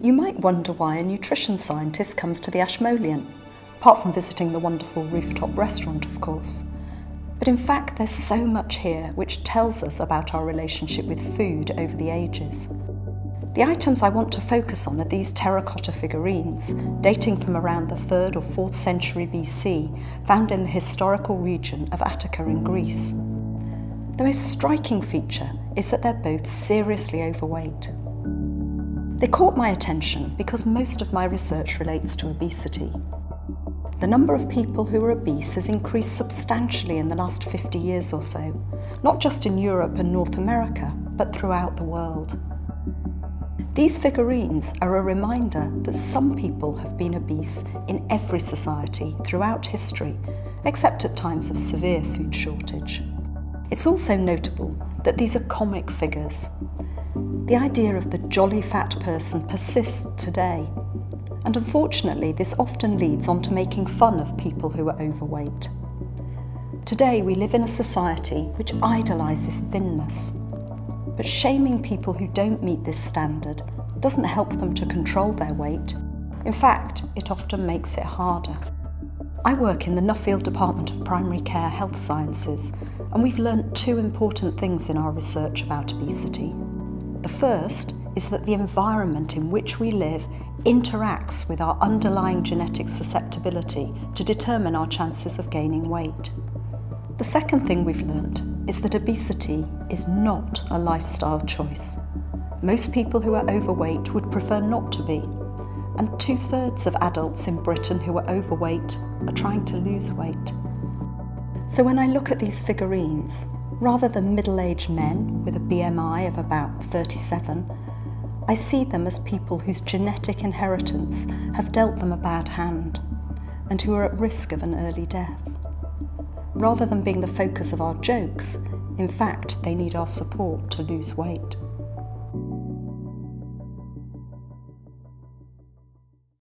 You might wonder why a nutrition scientist comes to the Ashmolean, apart from visiting the wonderful rooftop restaurant, of course. But in fact, there's so much here which tells us about our relationship with food over the ages. The items I want to focus on are these terracotta figurines, dating from around the 3rd or 4th century BC, found in the historical region of Attica in Greece. The most striking feature is that they're both seriously overweight. They caught my attention because most of my research relates to obesity. The number of people who are obese has increased substantially in the last 50 years or so, not just in Europe and North America, but throughout the world. These figurines are a reminder that some people have been obese in every society throughout history, except at times of severe food shortage. It's also notable that these are comic figures. The idea of the jolly fat person persists today, and unfortunately this often leads on to making fun of people who are overweight. Today we live in a society which idolises thinness, but shaming people who don't meet this standard doesn't help them to control their weight. In fact, it often makes it harder. I work in the Nuffield Department of Primary Care Health Sciences, and we've learnt two important things in our research about obesity. The first is that the environment in which we live interacts with our underlying genetic susceptibility to determine our chances of gaining weight. The second thing we've learnt is that obesity is not a lifestyle choice. Most people who are overweight would prefer not to be, and 2/3 of adults in Britain who are overweight are trying to lose weight. So when I look at these figurines, rather than middle-aged men with a BMI of about 37, I see them as people whose genetic inheritance have dealt them a bad hand and who are at risk of an early death. Rather than being the focus of our jokes, in fact, they need our support to lose weight.